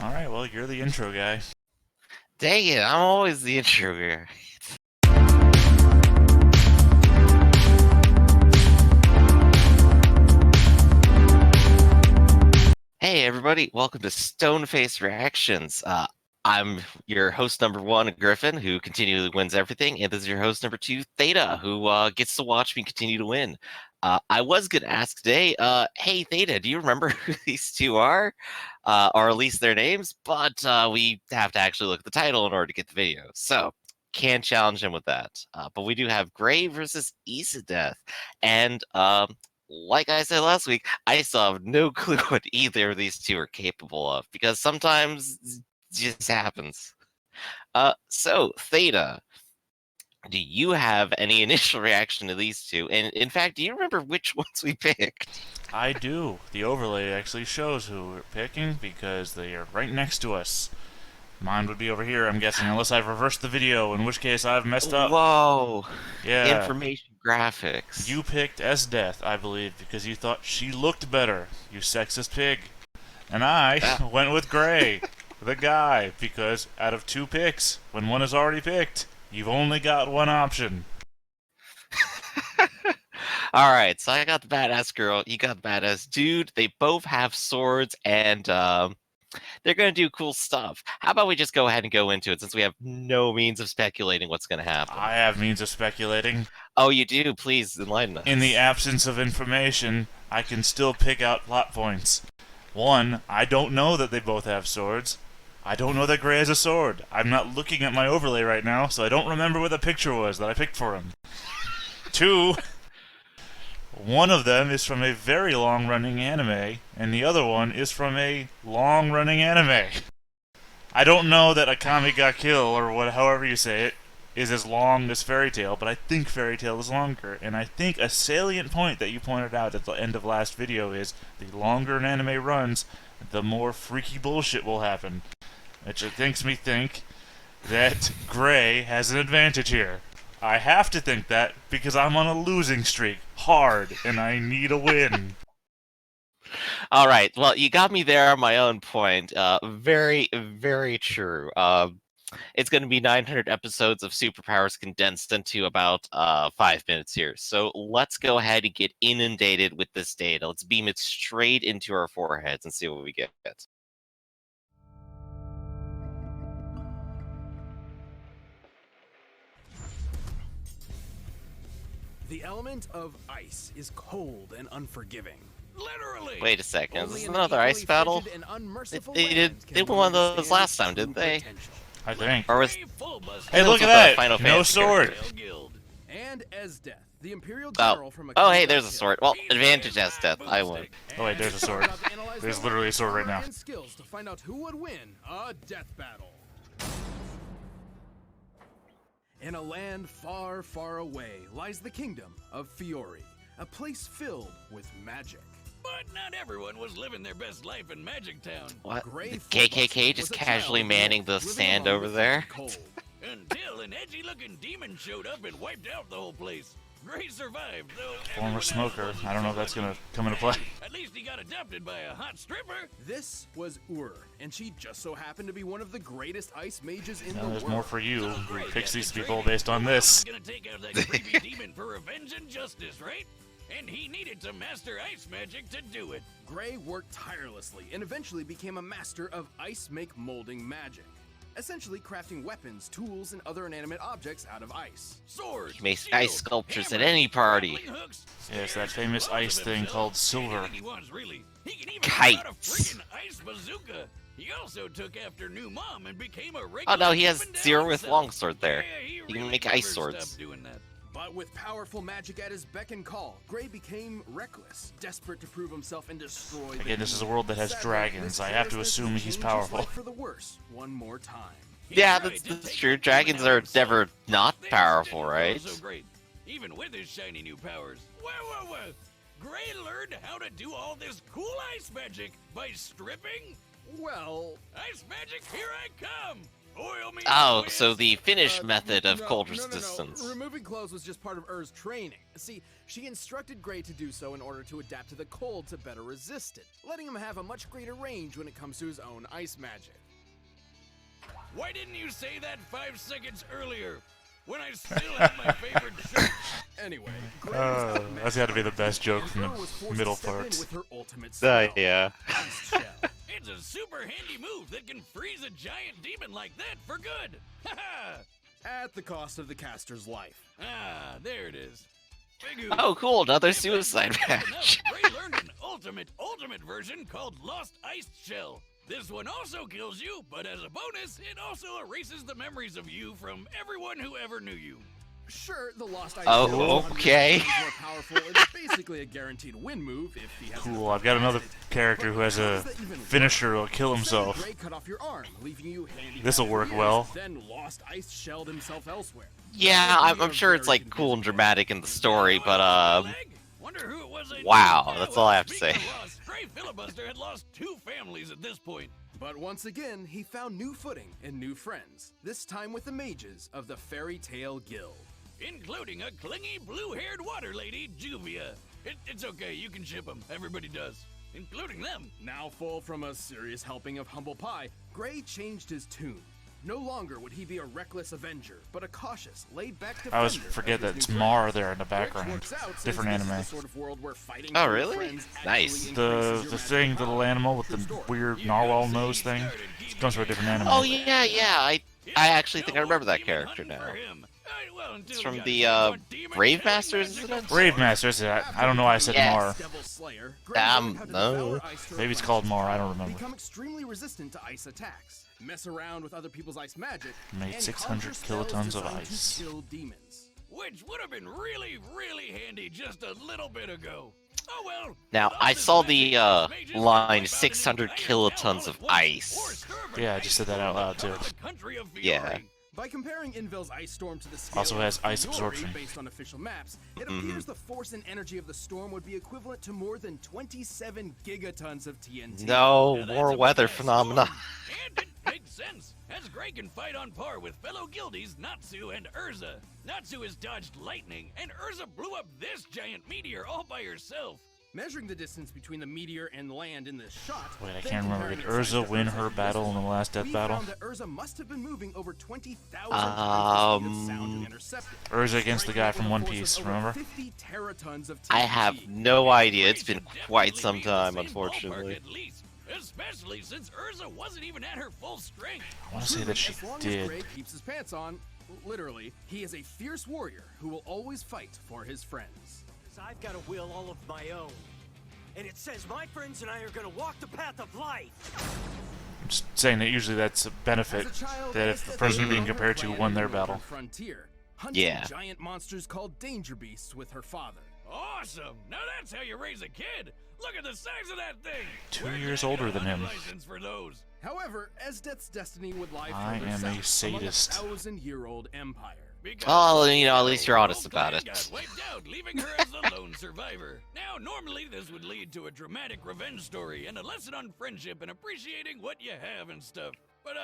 Alright, well, you're the intro guy. Dang it, I'm always the intro guy. Hey everybody, welcome to Stoneface Reactions. I'm your host number one, Griffin, who continually wins everything, and this is your host number two, Theta, who gets to watch me continue to win. I was going to ask today, hey Theta, do you remember who these two are? Or at least their names, but we have to actually look at the title in order to get the video. So, can't challenge him with that. But we do have Gray versus Esdeath, and like I said last week, I still have no clue what either of these two are capable of, because sometimes it just happens. So Theta, do you have any initial reaction to these two? And in fact, do you remember which ones we picked? I do. The overlay actually shows who we're picking because they are right next to us. Mine would be over here, I'm guessing, unless I've reversed the video, in which case I've messed up. Whoa! Yeah. Information graphics. You picked Esdeath, I believe, because you thought she looked better, you sexist pig. And I went with Gray, the guy, because out of two picks, when one is already picked, you've only got one option. Alright, so I got the badass girl, you got the badass dude. They both have swords, and they're going to do cool stuff. How about we just go ahead and go into it, since we have no means of speculating what's going to happen? I have means of speculating. Oh, you do? Please enlighten us. In the absence of information, I can still pick out plot points. One, I don't know that they both have swords. I don't know that Gray has a sword. I'm not looking at my overlay right now, so I don't remember what the picture was that I picked for him. Two, one of them is from a very long-running anime, and the other one is from a long-running anime. I don't know that Akame ga Kill, or however you say it, is as long as Fairy Tail, but I think Fairy Tail is longer. And I think a salient point that you pointed out at the end of last video is the longer an anime runs, the more freaky bullshit will happen. Which makes me think that Gray has an advantage here. I have to think that because I'm on a losing streak, hard, and I need a win. All right. Well, you got me there on my own point. Very, very true. It's going to be 900 episodes of superpowers condensed into about 5 minutes here. So let's go ahead and get inundated with this data. Let's beam it straight into our foreheads and see what we get. The element of ice is cold and unforgiving. Literally. Wait a second. Is this another ice battle? They won one of those last time, didn't they? I think. Or was Hey, look at that! No sword! And Esdeath, the Imperial Oh. General from Oh, hey, there's a sword. Well, advantage Esdeath. I won. Oh wait, there's a sword. There's literally a sword right now. Skills to find out who would win a death battle. In a land far, far away lies the kingdom of Fiori, a place filled with magic. But not everyone was living their best life in Magic Town. What? The KKK just casually manning the stand over there? Until an edgy-looking demon showed up and wiped out the whole place. Gray survived, though. Former smoker. I don't know if that's gonna come into play. At least he got adopted by a hot stripper. This was Ur, and she just so happened to be one of the greatest ice mages in the There's world. more for you. Who picks these people based on this? Gonna take out that creepy demon for revenge and justice, right? And he needed to master ice magic to do it. Gray worked tirelessly and eventually became a master of ice make molding magic, essentially crafting weapons, tools, and other inanimate objects out of ice. Swords, He makes shields, ice sculptures at hammers, any party. grappling hooks, Yes, that spears, famous clothes ice of thing himself. called silver. Anything he wants, really. He can even put out a Kites. freaking ice bazooka. He also took after new mom and became a regular. Oh no, he has up and down zero with himself. longsword there. Yeah, He can really make never ice swords. stopped doing that. But with powerful magic at his beck and call, Gray became reckless, desperate to prove himself and destroy the Again, this is a evil. world that has Sadly, dragons. this I have to carelessness assume would he's change his powerful. life for the worse one more time. He Yeah, tried that's to take true. the Dragons demon out are himself. never not Things powerful, didn't go right? so great, even with his shiny new powers. Whoa. Gray learned how to do all this cool ice magic by stripping. Well, Ice magic, here I come! Oil me Oh, up, so yes. the Finnish method of cold No. resistance. Removing clothes was just part of Ur's training. See, she instructed Gray to do so in order to adapt to the cold to better resist it, letting him have a much greater range when it comes to his own ice magic. Why didn't you say that 5 seconds earlier? When I still have my favorite shirt. Anyway, Gray was outmatched That's got to be the best joke and from Ur was the forced middle to step in parts. with her ultimate spell, Yeah. Ice Shell. It's a super handy move that can freeze a giant demon like that for good. Haha. At the cost of the caster's life. Ah, there it is. Big Oh, cool, another If that suicide wasn't enough, match. Gray learned an ultimate version called Lost Ice Shell. This one also kills you, but as a bonus, it also erases the memories of you from everyone who ever knew you. Sure, the Lost Ice Oh, Shell is okay. 100 times more powerful. It's basically a guaranteed win move if he has Cool, I've got another character who has a finisher who'll kill himself. Gray cut off your arm, leaving you handicapped This'll for work years, well. Then Lost Ice Shelled himself elsewhere. Yeah, I'm sure it's like cool and dramatic in the story, but Wonder who it was I knew. wow, Yeah, that's well, all I have to speaking say. of lost, Gray Filibuster had lost 2 families at this point. But once again, he found new footing and new friends. This time with the mages of the Fairy Tale Guild. Including a clingy, blue-haired water lady, Juvia. It's okay, you can ship them. Everybody does. Including them. Now full from a serious helping of humble pie, Gray changed his tune. No longer would he be a reckless avenger, but a cautious, laid-back defender. I always of forget his that it's new Mar friends. there in the Which background. works out since Different this is anime. the sort of world where fighting Oh, for your really? friends Nice. actually The increases your thing, magical the little power. animal with True the story. weird narwhal nose thing, it comes from a different anime. Oh yeah, I actually think I remember that character now. It's from the Brave Masters, isn't it? Brave Masters, I don't know why I said Yes. Mar. Devil Slayer, Gray learned how to no. devour ice to Maybe it's refresh called his Mar, I power, don't remember. Become extremely resistant to ice attacks, mess around with other people's ice magic, Made and 600 conjure spells kilotons of designed ice. to kill demons. Which would have been really, really handy just a little bit ago. Oh well. Now, with I all this saw magic, the mages can line wipe out an 600 entire kilotons town of all at once, ice. or stir Yeah, I an just said that out loud, ice storm too. the country of Yeah. Fiore. By comparing Invil's ice storm to the scale Also has of ice Fiore absorption. based on official maps, it Mhm. appears the force and energy of the storm would be equivalent to more than 27 gigatons of TNT. No, Now, that's more a weather big-ass phenomena. storm. And it makes sense, as Gray can fight on par with fellow guildies Natsu and Urza. Natsu has dodged lightning, and Urza blew up this giant meteor all by herself. Measuring the distance between the meteor and land in this shot. Wait, I then can't remember. comparing Did its size Urza to win Urza's her battle in the last death we battle? found that Urza must have been moving over 20,000 times the speed of sound to intercept it. Urza against the guy Striking from with One a force Piece, of over remember? 50 teratons of I TNT. have no idea. It's been Gray should quite definitely some be in the time, same unfortunately. ballpark at least, especially since Urza wasn't even at her full strength. I want to say that she As long as Gray did. keeps his pants on, literally, he is a fierce warrior who will always fight for his friends. I've got a will all of my own. And it says my friends and I are gonna walk the path of life. I'm just saying that usually that's a benefit, As a child, that if the person you're being compared to won their battle. Frontier, hunting Yeah. giant monsters called danger beasts with her father. Awesome! Now that's how you raise a kid. Look at the size of that thing. 2 Where'd you years get a older than hunting him. License for those? However, Esdeath's destiny would lie I further am a south, among sadist. 1,000-year-old empire. Because Oh, the you know, at least you're whole honest about clan it. Got wiped out, leaving her as the lone survivor. Now, normally this would lead to a dramatic revenge story and a lesson on friendship and appreciating what you have and stuff. But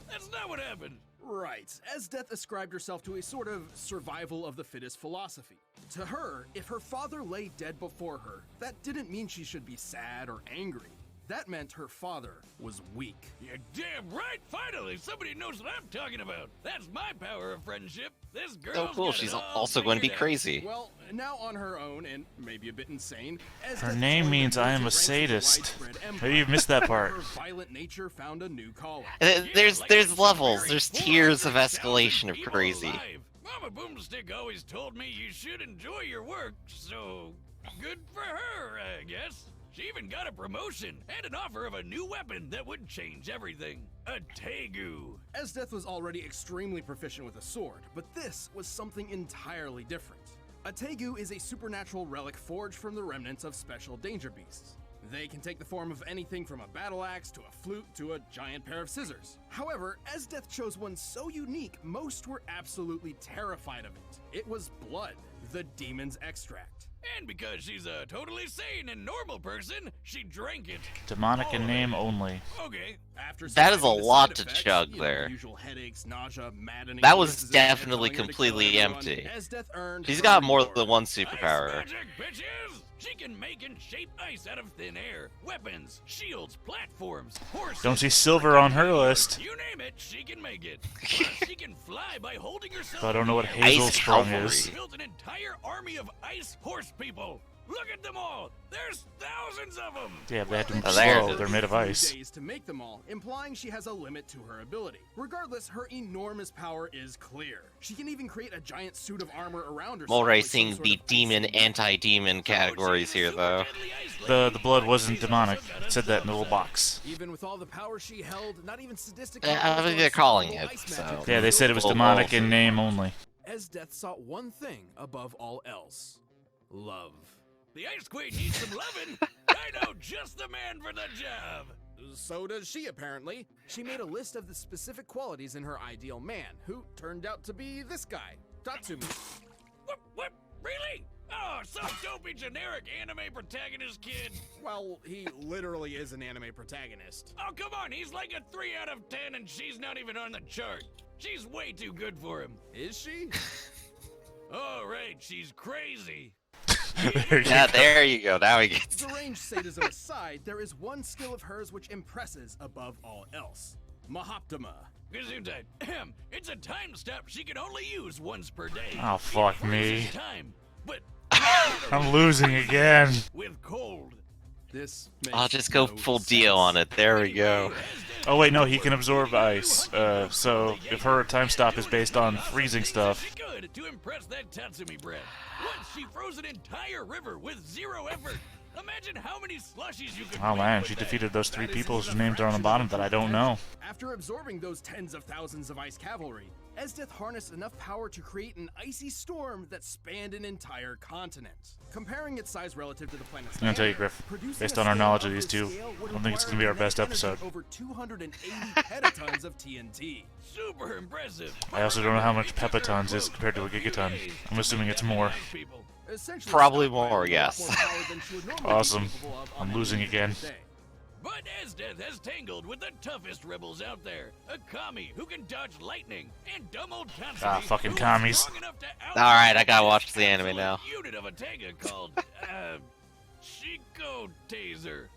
that's not what happened. Right. Esdeath ascribed herself to a sort of survival of the fittest philosophy. To her, if her father lay dead before her, that didn't mean she should be sad or angry. That meant her father was weak. You're damn right. Finally, somebody knows what I'm talking about. That's my power of friendship. This girl. Oh, cool. She's also going to be crazy. Well, now on her own, and maybe a bit insane, Her Esdeath name joined the means I am a militant ranks of the sadist. widespread Maybe you've missed that part. Her violent nature found a new calling. There's levels. There's tiers of escalation of crazy. Mama Boomstick always told me you should enjoy your work, so good for her, I guess. She even got a promotion and an offer of a new weapon that would change everything. A Tegu. Esdeath was already extremely proficient with a sword, but this was something entirely different. A Tegu is a supernatural relic forged from the remnants of special danger beasts. They can take the form of anything from a battle axe to a flute to a giant pair of scissors. However, Esdeath chose one so unique, most were absolutely terrified of it. It was blood, the demon's extract. And because she's a totally sane and normal person, she drank it. Demonic in All of name it. only. Okay, After That is a surviving the lot side to effects, chug you know, there. the usual headaches, nausea, maddening That was voices in your head definitely telling her to kill completely everyone, empty. Esdeath earned She's her got more reward. than one Ice superpower. magic, bitches! She can make and shape ice out of thin air, weapons, shields, platforms, horses. Don't see silver on her list. You name it, she can make it. Plus, she can fly by holding herself. So I don't know what in the air. Hazel Ice Sprung cavalry. is. She built an entire army of ice horse people. Look at them all. There's thousands of them. Yeah, they have to move Oh, there it slow. is. They're made of ice. Days to make them all, implying she has a limit to her ability. Regardless, her enormous power is clear. She can even create a giant suit of armor around herself. Mulray like some seeing sort the of demon, icy anti-demon categories here, though. The blood wasn't demonic. It said that in the little box. Even with all the power she held, not even sadistic. I think they're calling it, so... Yeah, they said it was Well, demonic well. in name only. Esdeath sought one thing above all else: love. The Ice Queen needs some lovin'. I know just the man for the job. So does she, apparently. She made a list of the specific qualities in her ideal man, who turned out to be this guy, Tatsumi. What? Really? Oh, some dopey generic anime protagonist kid. Well, he literally is an anime protagonist. Oh, come on. He's like a 3 out of 10, and she's not even on the chart. She's way too good for him. Is she? Oh, right. She's crazy. There you Yeah, go. there you go. Now he gets... Deranged sadism aside, there is one skill of hers which impresses above all else: Mahoptima. Gesundheit. It's a time stop she can only use once per day. Oh, fuck It freezes me. Time, but I'm losing again. with cold. This I'll makes just go no full sense. Dio on it. There we go. Oh wait, no, he can absorb ice. So if her time stop is based on freezing stuff, Good to impress that Tatsumi brat. Once she froze an entire river with 0 effort. Imagine how many slushies you could oh make man, with she that. defeated those 3 That people isn't whose a names are on the fraction bottom of that I her don't know. potential. After absorbing those tens of thousands of ice cavalry, Esdeath harnessed enough power to create an icy storm that spanned an entire continent. Comparing its size relative to the planet's I'm gonna tell you, diameter, Griff, producing based a on our storm knowledge of of these this two, scale would I don't think it's gonna be require our best kinetic energy episode. Over 280 petatons of TNT. Super impressive. I also don't know how much pepatons is compared to a gigaton. I'm assuming it's more. Essentially Probably stockpiling more, a lot yes. more power than she would normally be Awesome. capable of on I'm any losing given again. day. But Esdeath has tangled with the toughest rebels out there. A commie who can dodge lightning, and dumb old Tatsumi, Ah, fucking who is commies. strong enough to Alright, I gotta outmaneuver watch this the anime absolute now. Unit of a Tega called Shiko Taser.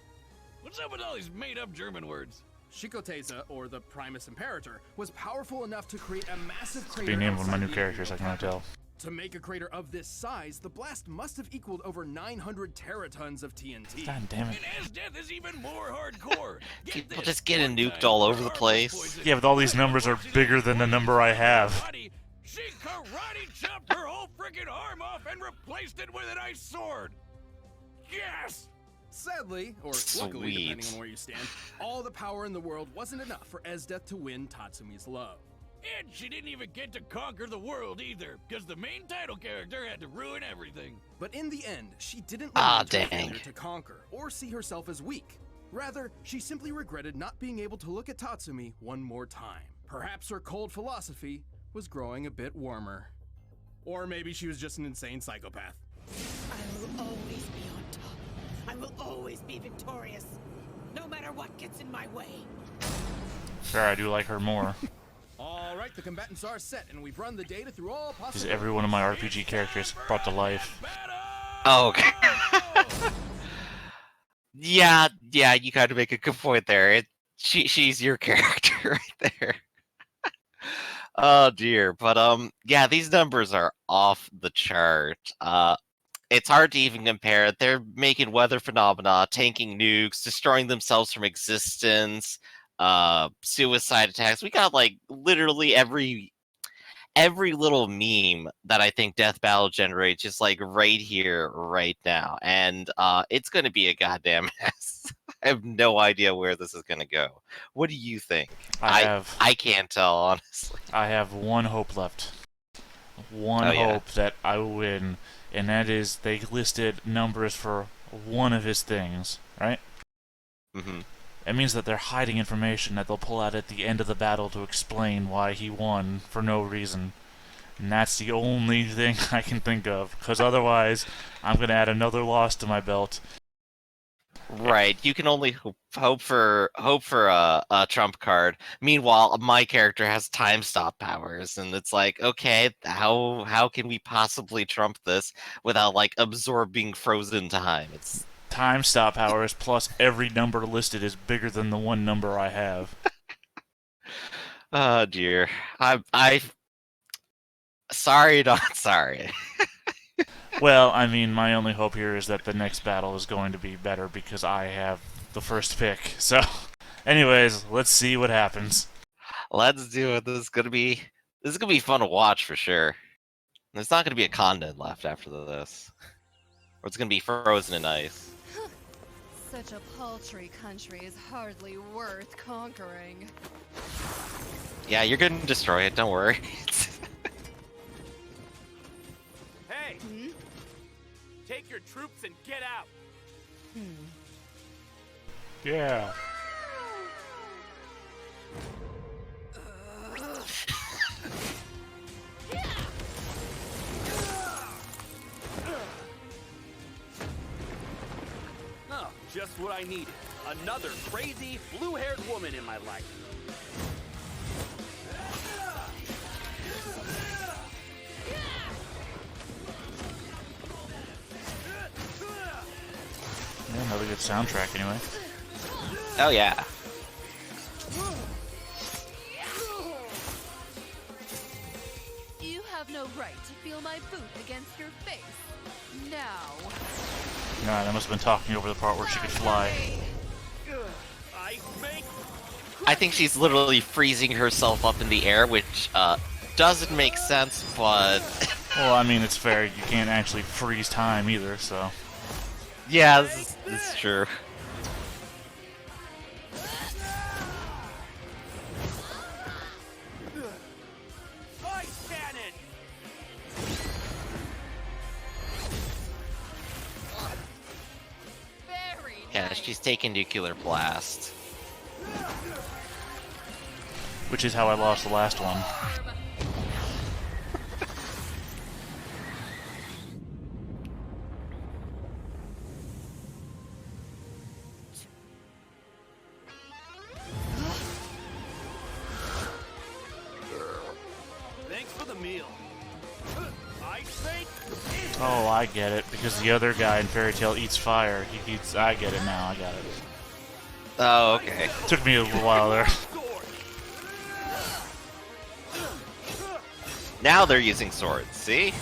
What's up with all these made-up German words? Shikoteza, or the Primus Imperator, was powerful enough to create a massive crater. Be named one of my outside new the characters, I Imperial can already capital. tell. To make a crater of this size, the blast must have equaled over 900 teratons of TNT. God damn it. And Esdeath is even more hardcore. Get People this, just getting one nuked time all her over the armor place. poison- Yeah, but all these numbers are bigger than the number I have. She karate chopped her whole freaking arm off and replaced it with an ice sword. Yes! Sadly, or luckily, Sweet. depending on where you stand, all the power in the world wasn't enough for Esdeath to win Tatsumi's love. And she didn't even get to conquer the world either, because the main title character had to ruin everything. But in the end, she didn't Ah, lament her dang. failure to conquer or see herself as weak. Rather, she simply regretted not being able to look at Tatsumi one more time. Perhaps her cold philosophy was growing a bit warmer. Or maybe she was just an insane psychopath. I will always be on top. I will always be victorious, no matter what gets in my way. Sure, I do like her more. All right, the combatants are set, and we've run the data through all She's possible. every one of my RPG characters brought to life. Oh, okay. yeah, you kind of make a good point there. She's your character right there. Oh dear, but yeah, these numbers are off the chart. It's hard to even compare. They're making weather phenomena, tanking nukes, destroying themselves from existence, suicide attacks. We got like literally every little meme that I think Death Battle generates just like right here, right now. And it's gonna be a goddamn mess. I have no idea where this is gonna go. What do you think? I can't tell, honestly. I have one hope left. One Oh, yeah. hope that I will win, and that is they listed numbers for one of his things, right? Mm-hmm. It means that they're hiding information that they'll pull out at the end of the battle to explain why he won for no reason. And that's the only thing I can think of, because otherwise I'm going to add another loss to my belt. Right, you can only hope for a trump card. Meanwhile, my character has time stop powers, and it's like, okay, how can we possibly trump this without like absorbing frozen time? It's Time stop hours plus every number listed is bigger than the one number I have. oh dear. I sorry, not sorry. Well, I mean, my only hope here is that the next battle is going to be better because I have the first pick. So, anyways, let's see what happens. Let's do it. This is gonna be fun to watch for sure. There's not gonna be a continent left after this. Or it's gonna be frozen in ice. Such a paltry country is hardly worth conquering. Yeah, you're gonna destroy it, don't worry. Hey! Take your troops and get out! Yeah. Oh, just what I needed. Another crazy, blue-haired woman in my life. Yeah, another good soundtrack anyway. Oh yeah. You have no right to feel my boot against your face. Now. Nah, that must have been talking over the part where she could fly. I make... I think she's literally freezing herself up in the air, which doesn't make sense, but Well, I mean, it's fair. You can't actually freeze time either, so. yeah, this is true. Ice cannon! Very Yeah, nice. she's taking nuclear blast. Which is how I lost the last one. Thanks for the meal. Ice make? Oh, I get it. Because the other guy in Fairy Tail eats fire. He eats. I get it now. I got it. Oh, okay. Took me a little while there. Sword! Now they're using swords, see?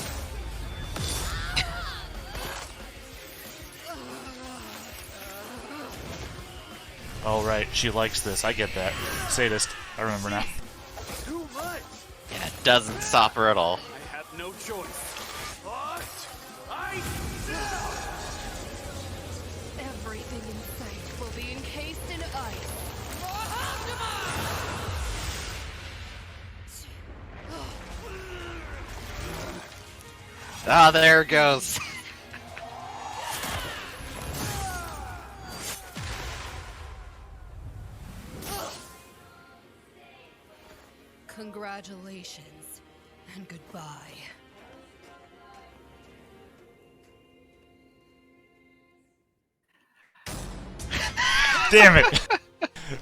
Oh, right. She likes this. I get that. Sadist. I remember now. Too much! Yeah, it doesn't stop her at all. I have no choice. What? Ice! Everything in sight will be encased in ice. Ah, there it goes. Congratulations and goodbye. Damn it!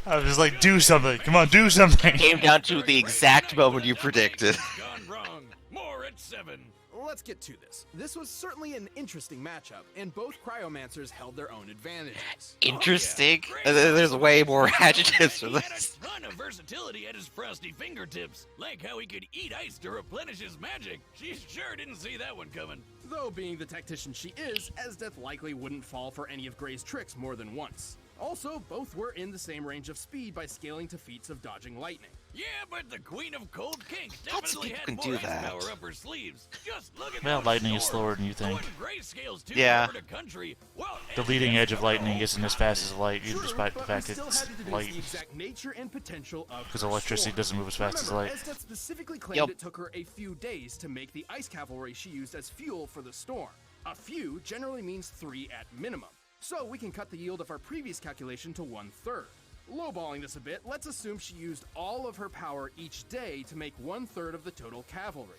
I was just like, do something. Come on, do something. Came down to the exact moment you predicted. Gone wrong. More at 7. Let's get to this. This was certainly an interesting matchup, and both cryomancers held their own advantages. Interesting. There's way more adjectives for He had this. a ton of versatility at his frosty fingertips, like how he could eat ice to replenish his magic. She sure didn't see that one coming. Though being the tactician she is, Esdeath likely wouldn't fall for any of Gray's tricks more than once. Also, both were in the same range of speed by scaling to feats of dodging lightning. Yeah, but the Queen of Cold Kinks Lots of definitely people had can more do ice that. power up her sleeves. Just look at Well, those lightning is swords. slower than you think. Going grayscales too Yeah. over the country. Well, The leading edge of lightning isn't as fast as light, True, despite the but fact we still it's had to deduce light. the exact nature and potential of Because her electricity storm. doesn't move as fast as Remember, light. Esdeath specifically claimed Yep. it took her a few days to make the ice cavalry she used as fuel for the storm. A few generally means 3 at minimum. So we can cut the yield of our previous calculation to 1/3. Lowballing this a bit, let's assume she used all of her power each day to make 1/3 of the total cavalry.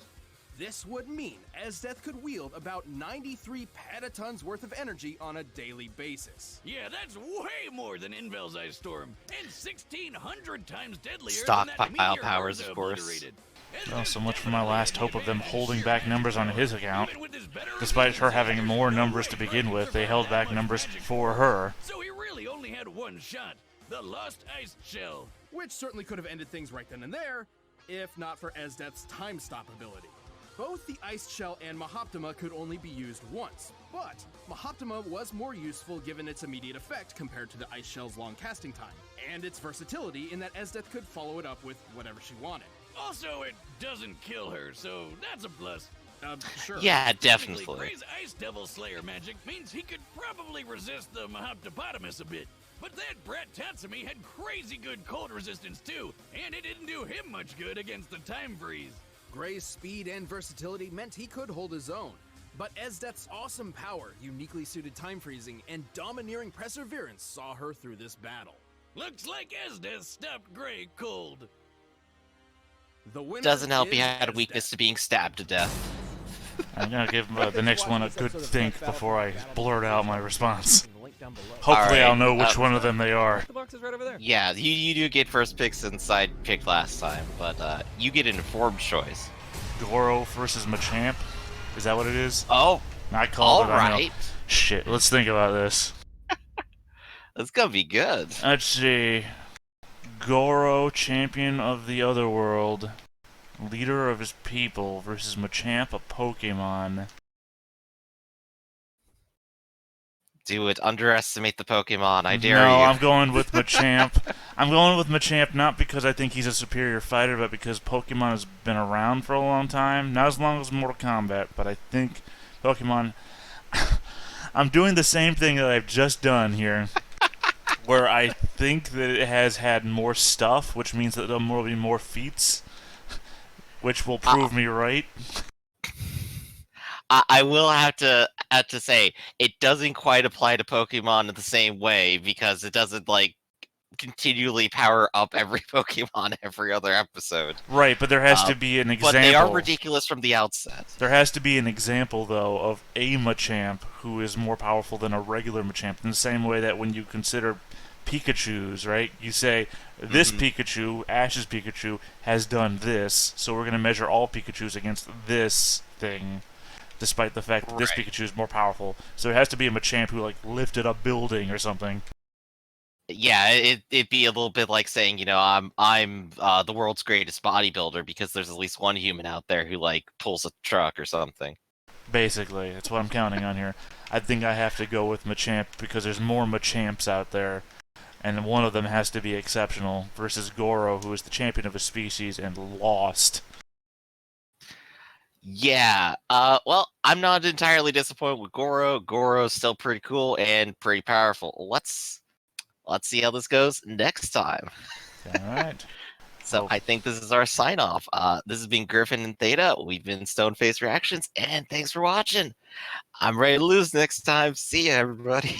This would mean Esdeath could wield about 93 petatons worth of energy on a daily basis. Yeah, that's way more than Invel's Ice Storm, and 1,600 times deadlier Stockpile than that meteor powers, Rosa of course. obliterated. Well, Esdeath so much for my definitely last had hope the of them advantage, holding sure back as numbers on hell. his account. Even with his better Despite her having resistance, more there's numbers no to way begin Griff with, could they survive held that back much numbers magic for damage. her. So he really only had one shot. The Lost Ice Shell. Which certainly could have ended things right then and there, if not for Esdeath's time stop ability. Both the Ice Shell and Mahoptima could only be used once, but Mahoptima was more useful given its immediate effect compared to the Ice Shell's long casting time, and its versatility in that Esdeath could follow it up with whatever she wanted. Also, it doesn't kill her, so that's a plus. Sure. Yeah, Technically, definitely. Gray's Ice Devil Slayer magic means he could probably resist the Mahoptopotamus a bit. But that brat Tatsumi had crazy good cold resistance too, and it didn't do him much good against the time freeze. Gray's speed and versatility meant he could hold his own, but Esdeath's awesome power, uniquely suited time freezing, and domineering perseverance saw her through this battle. Looks like Esdeath stopped Gray cold. The winner Doesn't help he is had a weakness Esdeath. to being stabbed to death. I'm gonna give the next one a good think before I blurt out my response. Hopefully, Alright, I'll know which one of them they are. The box is right over there. Yeah, you do get first picks since I picked last time, but you get an informed choice. Goro versus Machamp. Is that what it is? Oh, I called it. I know. alright. Shit. Let's think about this. That's gonna be good. Let's see. Goro, champion of the other world, leader of his people, versus Machamp, a Pokemon. Do it. Underestimate the Pokemon. I dare No, you. I'm going with Machamp. I'm going with Machamp not because I think he's a superior fighter, but because Pokemon has been around for a long time. Not as long as Mortal Kombat, but I think Pokemon... I'm doing the same thing that I've just done here, where I think that it has had more stuff, which means that there will be more feats, which will prove me right. I will have to say it doesn't quite apply to Pokemon in the same way because it doesn't like continually power up every Pokemon every other episode. Right, but there has to be an example. But they are ridiculous from the outset. There has to be an example, though, of a Machamp who is more powerful than a regular Machamp, in the same way that when you consider Pikachus, right, you say, this Pikachu, Ash's Pikachu, has done this, so we're going to measure all Pikachus against this thing, despite the fact that this Right. Pikachu is more powerful. So it has to be a Machamp who, like, lifted a building or something. Yeah, it'd be a little bit like saying, you know, I'm the world's greatest bodybuilder because there's at least one human out there who like pulls a truck or something. Basically, that's what I'm counting on here. I think I have to go with Machamp because there's more Machamps out there, and one of them has to be exceptional, versus Goro, who is the champion of his species and lost. Yeah, well, I'm not entirely disappointed with Goro. Goro's still pretty cool and pretty powerful. Let's see how this goes next time. Alright. So Oh. I think this is our sign off. This has been Griffin and Theta. We've been Stoneface Reactions, and thanks for watching. I'm ready to lose next time. See ya, everybody.